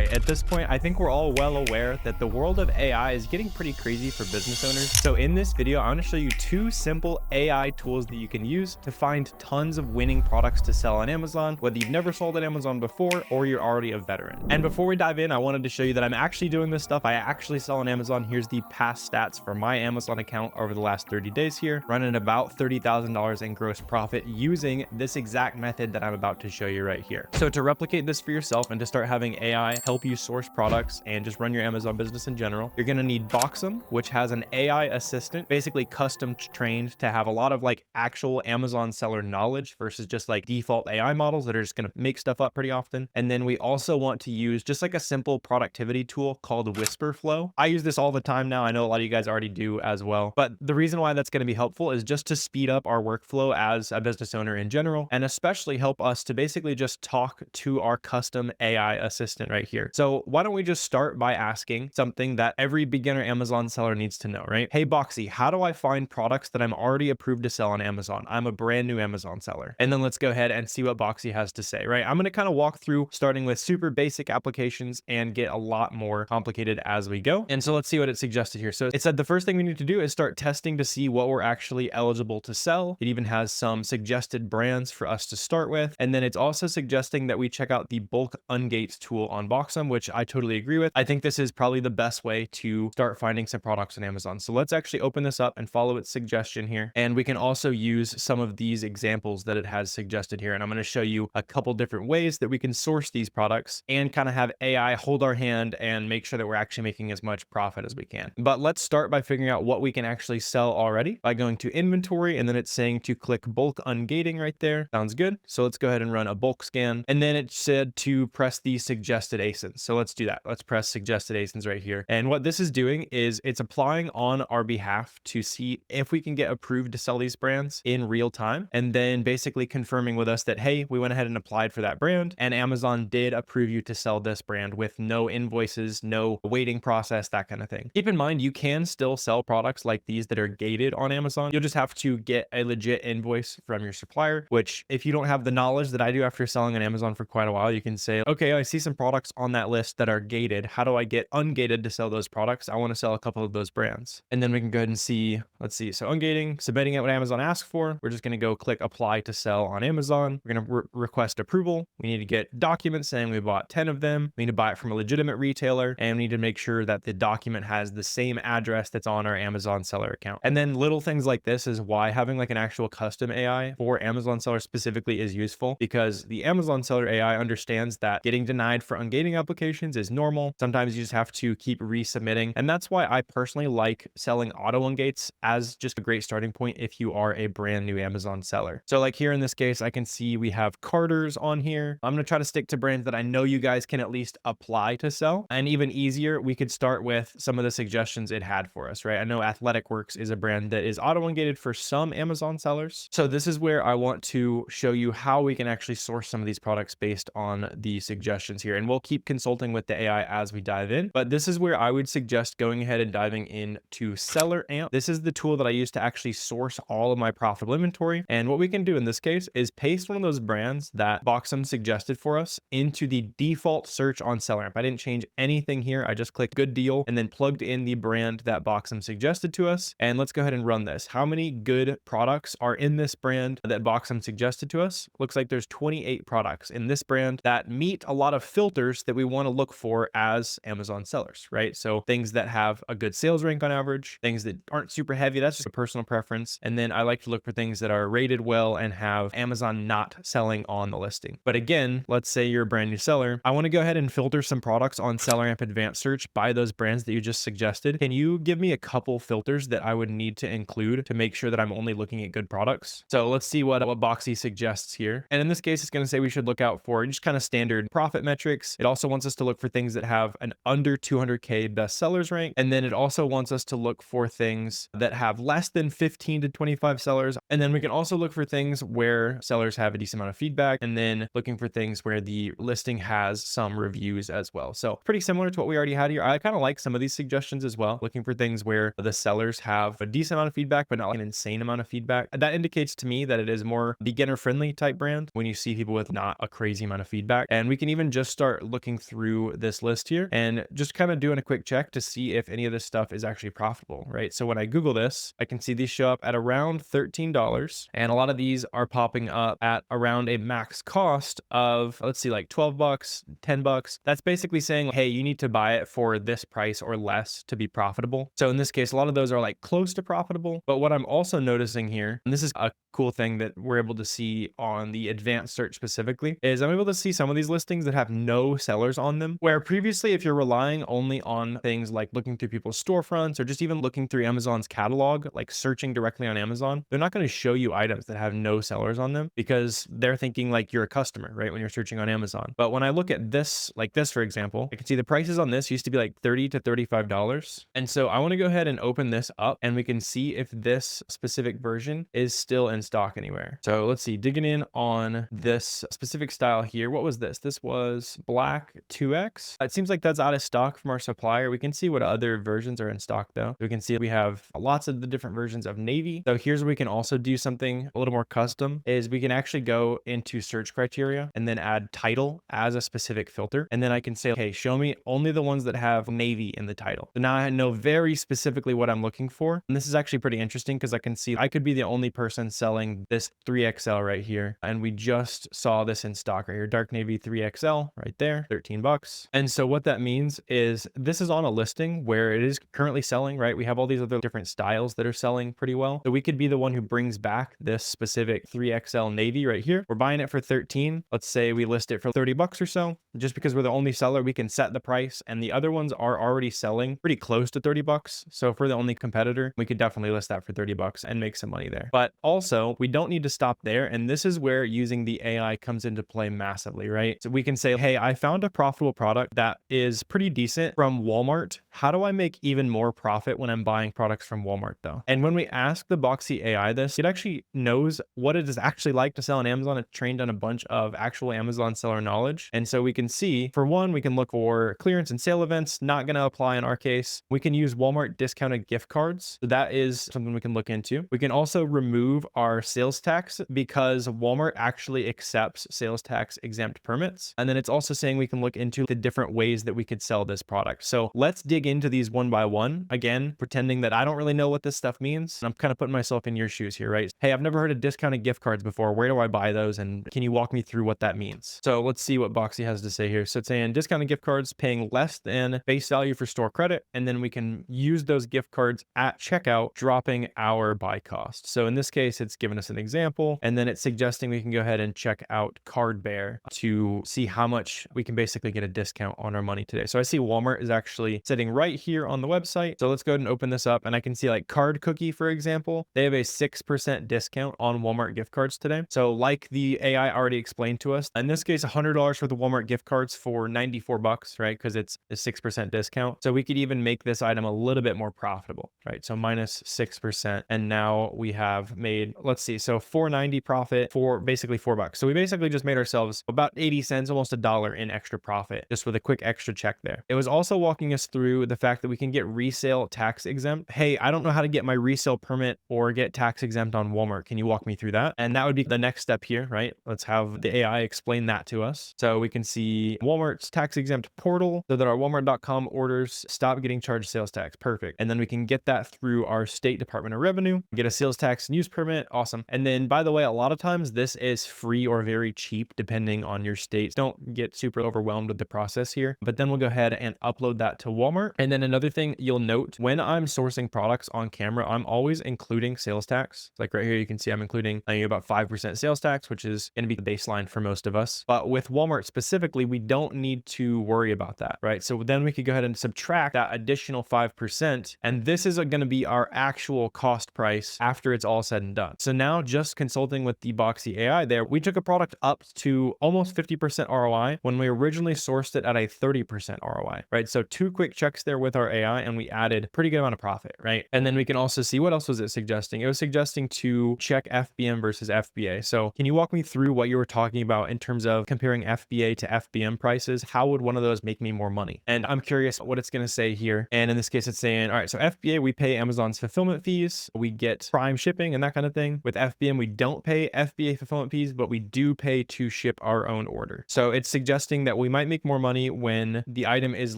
right, at this point, I think we're all well aware that the world of AI is getting pretty crazy for business owners. So in this video, I want to show you two simple AI tools that you can use to find tons of winning products to sell on Amazon, whether you've never sold on Amazon before or you're already a veteran. And before we dive in, I wanted to show you that I'm actually doing this stuff. I actually sell on Amazon. Here's the past stats for my Amazon account over the last 30 days here, running about $30,000 in gross profit using this exact method that I'm about to show you right here. So to replicate this for yourself and to start having AI help you source products and just run your Amazon business in general, you're going to need Boxem, which has an AI assistant, basically custom trained to have a lot of like actual Amazon seller knowledge versus just like default AI models that are just going to make stuff up pretty often. And then we also want to use just like a simple productivity tool called Whisper Flow. I use this all the time now. I know a lot of you guys already do as well, but the reason why that's going to be helpful is just to speed up our workflow as a business owner in general, and especially help us to basically just talk to our custom AI assistant right here. So why don't we just start by asking something that every beginner Amazon seller needs to know, right? Hey, Boxy, how do I find products that I'm already approved to sell on Amazon? I'm a brand new Amazon seller. And then let's go ahead and see what Boxy has to say, right? I'm going to kind of walk through starting with super basic applications and get a lot more complicated as we go. And so let's see what it suggested here. So it said the first thing we need to do is start testing to see what we're actually eligible to sell. It even has some suggested brands for us to start with. And then it's also suggesting that we check out the bulk ungate tool on Boxem, which I totally agree with. I think this is probably the best way to start finding some products on Amazon. So let's actually open this up and follow its suggestion here. And we can also use some of these examples that it has suggested here. And I'm going to show you a couple different ways that we can source these products and kind of have AI hold our hand and make sure that we're actually making as much profit as we can. But let's start by figuring out what we can actually sell already by going to inventory, and then it's saying to click bulk ungating right there. Sounds good. So let's go ahead and run a bulk scan. And then it said to press the suggested ASINs. So let's do that. Let's press suggested ASINs right here. And what this is doing is it's applying on our behalf to see if we can get approved to sell these brands in real time. And then basically confirming with us that, hey, we went ahead and applied for that brand and Amazon did approve you to sell this brand with no invoices, no waiting process, that kind of thing. Keep in mind, you can still sell products like these that are gated on Amazon. You'll just have to get a legit invoice from your supplier, which if you don't have the knowledge that I do after selling on Amazon for quite a while, you can say, okay, I see some products on that list that are gated. How do I get ungated to sell those products? I want to sell a couple of those brands. And then we can go ahead and see, let's see. So ungating, submitting it what Amazon asks for. We're just going to go click apply to sell on Amazon. We're going to request approval. We need to get documents saying we bought 10 of them. We need to buy it from a legitimate retailer, and we need to make sure that the document has the same address that's on our Amazon seller account. And then little things like this is why having like an actual custom AI for Amazon seller specifically is useful, because the Amazon seller AI understands that getting denied for ungating applications is normal. Sometimes you just have to keep resubmitting. And that's why I personally like selling auto ungates as just a great starting point if you are a brand new Amazon seller. So like here in this case, I can see we have Carter's on here. I'm going to try to stick to brands that I know you guys can at least apply to sell. And even easier, we could start with some of the suggestions it had for us, right? I know Athletic Works is a brand that is auto ungated for some Amazon sellers. So this is where I want to show you how we can actually source some of these products based on the suggestions here. And we'll keep consulting with the AI as we dive in. But this is where I would suggest going ahead and diving into SellerAmp. This is the tool that I use to actually source all of my profitable inventory. And what we can do in this case is paste one of those brands that Boxem suggested for us into the default search on SellerAmp. I didn't change anything here. I just clicked good deal and then plugged in the brand that Boxem suggested to us. And let's go ahead and run this. How many good products are in this brand that Boxem suggested to us? Looks like there's 28 products in this brand that meet a lot of filters that we want to look for as Amazon sellers, right? So things that have a good sales rank on average, things that aren't super heavy, that's just a personal preference. And then I like to look for things that are rated well and have Amazon not selling on the listing. But again, let's say you're a brand new seller. I want to go ahead and filter some products on SellerAmp Advanced Search by those brands that you just suggested. Can you give me a couple filters that I would need to include to make sure that I'm only looking at good products? So let's see what Boxy suggests here. And in this case, it's going to say we should look out for just kind of standard profit metrics. It also wants us to look for things that have an under 200K best sellers rank. And then it also wants us to look for things that have less than 15 to 25 sellers. And then we can also look for things where sellers have a decent amount of feedback, and then looking for things where the listing has some reviews as well. So pretty similar to what we already had here. I kind of like some of these suggestions as well, looking for things where the sellers have a decent amount of feedback, but not like an insane amount of feedback. That indicates to me that it is more beginner friendly type brand when you see people with not a crazy amount of feedback. And we can even just start looking through this list here and just kind of doing a quick check to see if any of this stuff is actually profitable, right? So when I Google this, I can see these show up at around $13. And a lot of these are popping up at around a max cost of, let's see, like 12 bucks, 10 bucks. That's basically saying, hey, you need to buy it for this price or less to be profitable. So in this case, a lot of those are like close to profitable. But what I'm also noticing here, and this is a cool thing that we're able to see on the advanced search specifically, is I'm able to see some of these listings that have no sellers on them, where previously, if you're relying only on things like looking through people's storefronts or just even looking through Amazon's catalog, like searching directly on Amazon, they're not going to show you items that have no sellers on them because they're thinking like you're a customer, right? When you're searching on Amazon. But when I look at this, like this, for example, I can see the prices on this used to be like $30 to $35. And so I want to go ahead and open this up and we can see if this specific version is still in stock anywhere. So let's see, digging in on this specific style here. What was this? This was black 2X. It seems like that's out of stock from our supplier. We can see what other versions are in stock though. We can see we have lots of the different versions of navy. So here's where we can also do something a little more custom, is we can actually go into search criteria and then add title as a specific filter. And then I can say, okay, show me only the ones that have navy in the title. So now I know very specifically what I'm looking for. And this is actually pretty interesting because I can see I could be the only person selling this 3XL right here. And we just saw this in stock right here, dark navy 3XL right there, 13 bucks. And so what that means is this is on a listing where it is currently selling, right? We have all these other different styles that are selling pretty well. So we could be the one who brings back this specific 3XL navy right here. We're buying it for 13. Let's say we list it for 30 bucks or so. Just because we're the only seller, we can set the price, and the other ones are already selling pretty close to 30 bucks. So if we're the only competitor, we could definitely list that for 30 bucks and make some money there. But also, we don't need to stop there. And this is where using the AI comes into play massively, right? So we can say, hey, I found a profitable product that is pretty decent from Walmart. How do I make even more profit when I'm buying products from Walmart though? And when we ask the Boxy AI this, it actually knows what it is actually like to sell on Amazon. It's trained on a bunch of actual Amazon seller knowledge. And so we can see, for one, we can look for clearance and sale events, not going to apply in our case. We can use Walmart discounted gift cards. So that is something we can look into. We can also remove our sales tax because Walmart actually accepts sales tax exempt permits. And then it's also saying we can look into the different ways that we could sell this product. So let's dig into these one by one. Again, pretending that I don't really know what this stuff means. I'm kind of putting myself in your shoes here, right? Hey, I've never heard of discounted gift cards before. Where do I buy those? And can you walk me through what that means? So let's see what Boxy has to say here. So it's saying discounted gift cards paying less than base value for store credit. And then we can use those gift cards at checkout, dropping our buy cost. So in this case, it's giving us an example, and then it's suggesting we can go ahead and check out Card Bear to see how much we can basically get a discount on our money today. So I see Walmart is actually sitting right here on the website. So let's go ahead and open this up, and I can see like Card Cookie, for example, they have a 6% discount on Walmart gift cards today. So like the AI already explained to us, in this case, $100 for the Walmart gift cards for 94 bucks, right? Because it's a 6% discount. So we could even make this item a little bit more profitable, right? So minus 6%. And now we have made, let's see, so $4.90 profit for basically $4. So we basically just made ourselves about 80 cents, almost $1 in extra profit, just with a quick extra check there. It was also walking us through the fact that we can get resale tax exempt. Hey, I don't know how to get my resale permit or get tax exempt on Walmart. Can you walk me through that? And that would be the next step here, right? Let's have the AI explain that to us. So we can see Walmart's tax exempt portal so that our Walmart.com orders stop getting charged sales tax. Perfect. And then we can get that through our state Department of Revenue, get a sales tax use permit. Awesome. And then, by the way, a lot of times this is free or very cheap depending on your state. Don't get super overwhelmed with the process here, but then we'll go ahead and upload that to Walmart. And then another thing you'll note, when I'm sourcing products on camera, I'm always including sales tax. Like right here, you can see I'm including about 5% sales tax, which is going to be the baseline for most of us. But with Walmart specifically, we don't need to worry about that, right? So then we could go ahead and subtract that additional 5%. And this is going to be our actual cost price after it's all said and done. So now just consulting with the Boxy AI there, we took a product up to almost 50% ROI when we originally sourced it at a 30% ROI, right? So two quick checks mix there with our AI and we added a pretty good amount of profit, right? And then we can also see, what else was it suggesting? It was suggesting to check FBM versus FBA. So can you walk me through what you were talking about in terms of comparing FBA to FBM prices? How would one of those make me more money? And I'm curious what it's going to say here. And in this case, it's saying, all right, so FBA, we pay Amazon's fulfillment fees, we get prime shipping and that kind of thing. With FBM, we don't pay FBA fulfillment fees, but we do pay to ship our own order. So it's suggesting that we might make more money when the item is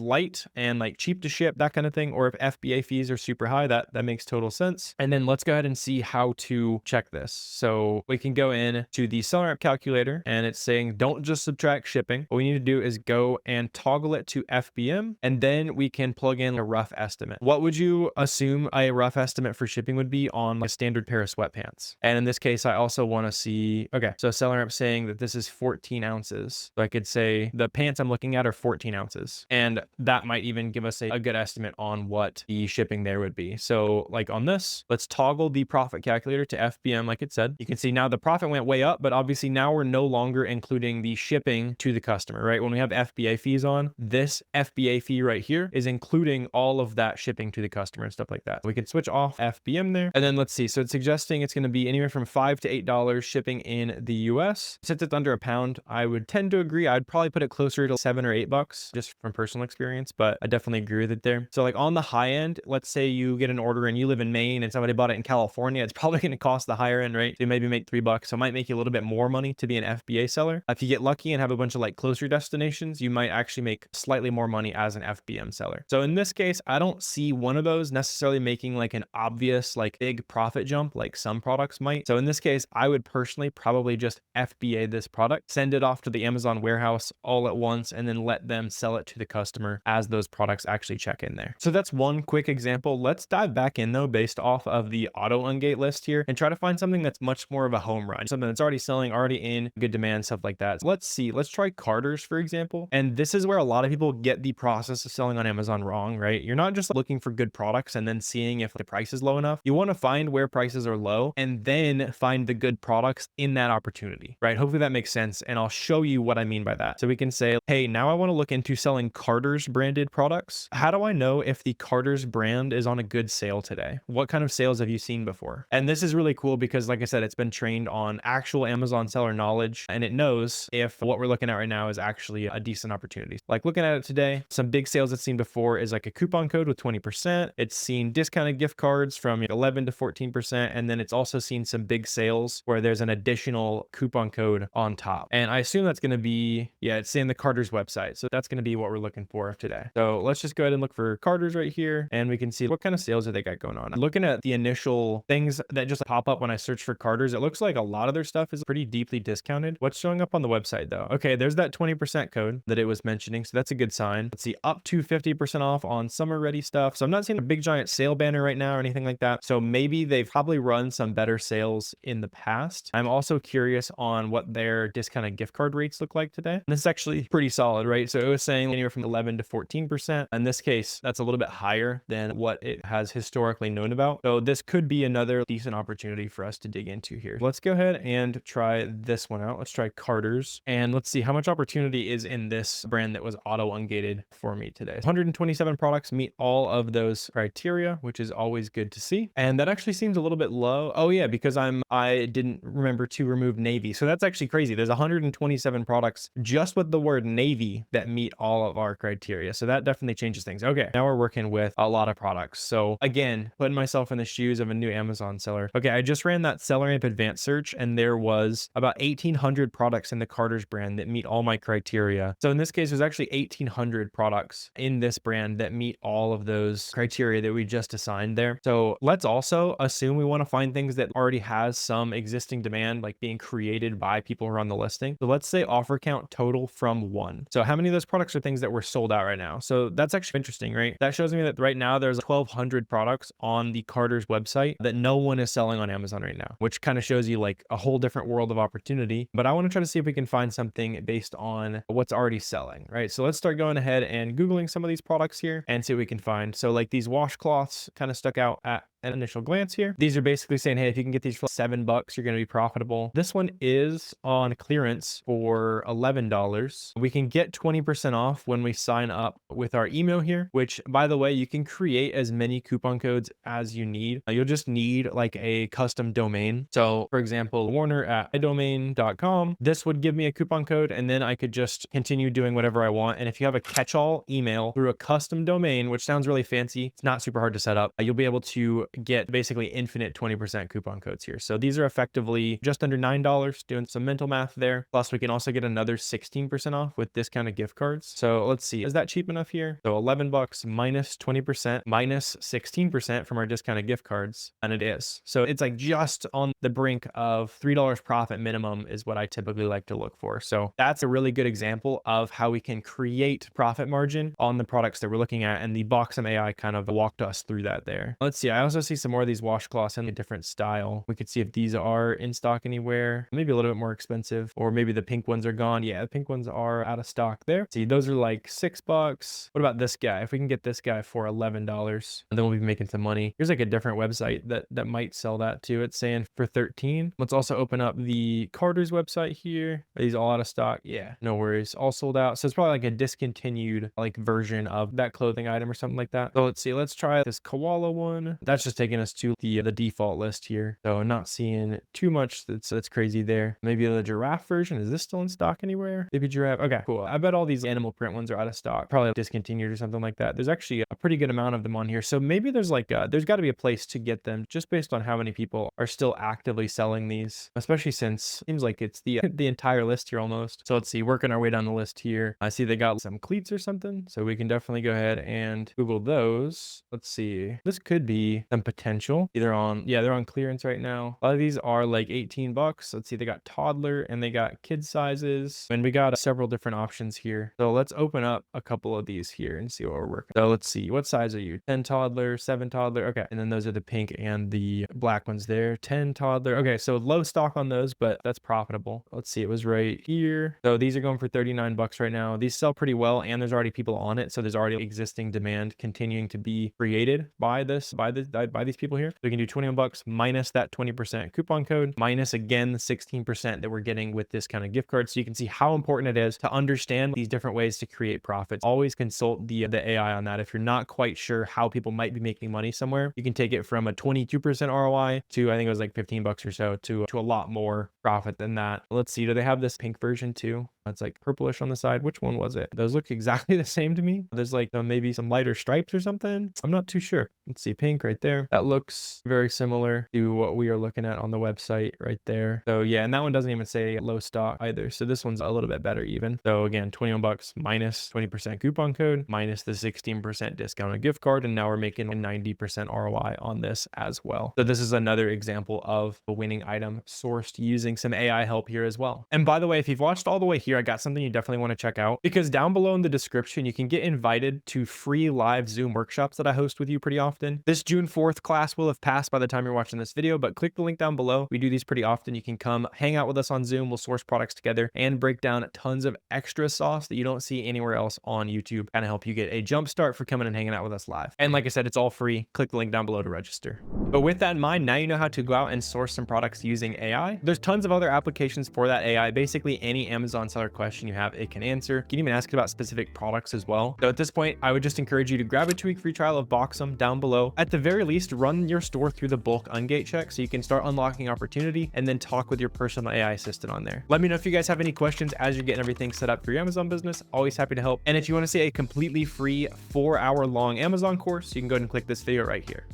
light and like cheap to ship, that kind of thing. Or if FBA fees are super high, that makes total sense. And then let's go ahead and see how to check this. So we can go in to the SellerAmp calculator and it's saying, don't just subtract shipping. What we need to do is go and toggle it to FBM, and then we can plug in a rough estimate. What would you assume a rough estimate for shipping would be on like a standard pair of sweatpants? And in this case, I also want to see, okay, so SellerAmp saying that this is 14 ounces. So I could say the pants I'm looking at are 14 ounces. And that might even give us a good estimate on what the shipping there would be. So like on this, let's toggle the profit calculator to FBM like it said. You can see now the profit went way up, but obviously now we're no longer including the shipping to the customer, right? When we have FBA fees on, this FBA fee right here is including all of that shipping to the customer and stuff like that. We can switch off FBM there. And then let's see. So it's suggesting it's going to be anywhere from $5 to $8 shipping in the US. Since it's under £1, I would tend to agree. I'd probably put it closer to $7 or $8 just from personal experience, but I definitely agree with it there. So like on the high end, let's say you get an order and you live in Maine and somebody bought it in California, it's probably going to cost the higher end, right? So you maybe make $3. So it might make you a little bit more money to be an FBA seller. If you get lucky and have a bunch of like closer destinations, you might actually make slightly more money as an FBM seller. So in this case, I don't see one of those necessarily making like an obvious, like big profit jump like some products might. So in this case, I would personally probably just FBA this product, send it off to the Amazon warehouse all at once, and then let them sell it to the customer as those products actually check in there. So that's one quick example. Let's dive back in though, based off of the auto ungate list here, and try to find something that's much more of a home run, something that's already selling, already in good demand, stuff like that. So let's see, let's try Carter's, for example. And this is where a lot of people get the process of selling on Amazon wrong, right? You're not just looking for good products and then seeing if the price is low enough. You want to find where prices are low and then find the good products in that opportunity, right? Hopefully that makes sense. And I'll show you what I mean by that. So we can say, hey, now I want to look into selling Carter's branded products. How do I know if the Carter's brand is on a good sale today? What kind of sales have you seen before? And this is really cool because, like I said, it's been trained on actual Amazon seller knowledge, and it knows if what we're looking at right now is actually a decent opportunity. Like looking at it today, some big sales it's seen before is like a coupon code with 20%. It's seen discounted gift cards from 11 to 14%. And then it's also seen some big sales where there's an additional coupon code on top. And I assume that's going to be, yeah, it's in the Carter's website. So that's going to be what we're looking for today. So let's just go ahead and look for Carter's right here. And we can see what kind of sales have they got going on. Looking at the initial things that just pop up when I search for Carter's, it looks like a lot of their stuff is pretty deeply discounted. What's showing up on the website though? Okay, there's that 20% code that it was mentioning. So that's a good sign. Let's see, up to 50% off on summer ready stuff. So I'm not seeing a big giant sale banner right now or anything like that. So maybe they've probably run some better sales in the past. I'm also curious on what their discounted gift card rates look like today. And this is actually pretty solid, right? So it was saying anywhere from 11 to 14%. In this case, that's a little bit higher than what it has historically known about. So this could be another decent opportunity for us to dig into here. Let's go ahead and try this one out. Let's try Carter's and let's see how much opportunity is in this brand that was auto ungated for me today. 127 products meet all of those criteria, which is always good to see. And that actually seems a little bit low. Oh yeah, because I didn't remember to remove navy. So that's actually crazy. There's 127 products just with the word navy that meet all of our criteria. So that definitely changes things. Okay, now we're working with a lot of products. So again, putting myself in the shoes of a new Amazon seller. Okay, I just ran that SellerAmp advanced search and there was about 1,800 products in the Carter's brand that meet all my criteria. So in this case, there's actually 1,800 products in this brand that meet all of those criteria that we just assigned there. So let's also assume we want to find things that already has some existing demand, like being created by people who are on the listing. So let's say offer count total from 1. So how many of those products are things that were sold out right now? So that's actually interesting, right? That shows me that right now there's 1,200 products on the Carter's website that no one is selling on Amazon right now, which kind of shows you like a whole different world of opportunity. But I want to try to see if we can find something based on what's already selling, right? So let's start going ahead and Googling some of these products here and see what we can find. So like these washcloths kind of stuck out at an initial glance here. These are basically saying, hey, if you can get these for $7, you're going to be profitable. This one is on clearance for $11. We can get 20% off when we sign up with our email here, which, by the way, you can create as many coupon codes as you need. You'll just need like a custom domain. So for example, warner@idomain.com, this would give me a coupon code, and then I could just continue doing whatever I want. And if you have a catch-all email through a custom domain, which sounds really fancy, it's not super hard to set up, you'll be able to get basically infinite 20% coupon codes here. So these are effectively just under $9, doing some mental math there. Plus we can also get another 16% off with discounted gift cards. So let's see, is that cheap enough here? So $11 minus 20% minus 16% from our discounted gift cards, and it is. So it's like just on the brink of $3 profit minimum is what I typically like to look for. So that's a really good example of how we can create profit margin on the products that we're looking at, and the Boxem AI kind of walked us through that there. Let's see, I also see some more of these washcloths in a different style. We could see if these are in stock anywhere, maybe a little bit more expensive, or maybe the pink ones are gone. Yeah, the pink ones are out of stock there. See, those are like $6. What about this guy? If we can get this guy for $11, and then we'll be making some money. Here's like a different website that might sell that too. It's saying for $13. Let's also open up the Carter's website here. Are these all out of stock? Yeah, no worries, all sold out. So it's probably like a discontinued like version of that clothing item or something like that. So let's see, let's try this koala one. That's just taking us to the default list here. So not seeing too much that's crazy there. Maybe the giraffe version, is this still in stock anywhere? Baby giraffe. Okay, cool. I bet all these animal print ones are out of stock, probably discontinued or something like that. There's actually a pretty good amount of them on here. So maybe there's like there's got to be a place to get them just based on how many people are still actively selling these, especially since it seems like it's the entire list here almost. So let's see, working our way down the list here. I see they got some cleats or something, so we can definitely go ahead and Google those. Let's see, this could be some potential either on, yeah, they're on clearance right now. A lot of these are like $18. Let's see, they got toddler and they got kid sizes, and we got several different options here. So let's open up a couple of these here and see what we're working. So let's see, what size are you? 10 toddler, 7 toddler. Okay, and then those are the pink and the black ones there. 10 toddler. Okay, so low stock on those, but that's profitable. Let's see, it was right here. So these are going for $39 right now. These sell pretty well, and there's already people on it, so there's already existing demand continuing to be created by these people here. So we can do $21 minus that 20% coupon code, minus again the 16% that we're getting with this kind of gift card. So you can see how important it is to understand these different ways to create profits. Always consult the AI on that. If you're not quite sure how people might be making money somewhere, you can take it from a 22% ROI to, I think it was like $15 or so, to a lot more profit than that. Let's see, do they have this pink version too? It's like purplish on the side. Which one was it? Those look exactly the same to me. There's like maybe some lighter stripes or something. I'm not too sure. Let's see, pink right there. That looks very similar to what we are looking at on the website right there. So yeah, and that one doesn't even say low stock either. So this one's a little bit better even. So again, $21 minus 20% coupon code, minus the 16% discounted gift card. And now we're making a 90% ROI on this as well. So this is another example of a winning item sourced using some AI help here as well. And by the way, if you've watched all the way here, I got something you definitely want to check out, because down below in the description, you can get invited to free live Zoom workshops that I host with you pretty often. This June 4th class will have passed by the time you're watching this video, but click the link down below. We do these pretty often. You can come hang out with us on Zoom. We'll source products together and break down tons of extra sauce that you don't see anywhere else on YouTube, kind of help you get a jump start for coming and hanging out with us live. And like I said, it's all free. Click the link down below to register. But with that in mind, now you know how to go out and source some products using AI. There's tons of other applications for that AI. Basically, any Amazon seller question you have, it can answer. You can even ask it about specific products as well. So at this point, I would just encourage you to grab a 2-week free trial of Boxem down below. At the very least, run your store through the bulk ungate check so you can start unlocking opportunity and then talk with your personal AI assistant on there. Let me know if you guys have any questions as you're getting everything set up for your Amazon business. Always happy to help. And if you want to see a completely free 4-hour long Amazon course, you can go ahead and click this video right here.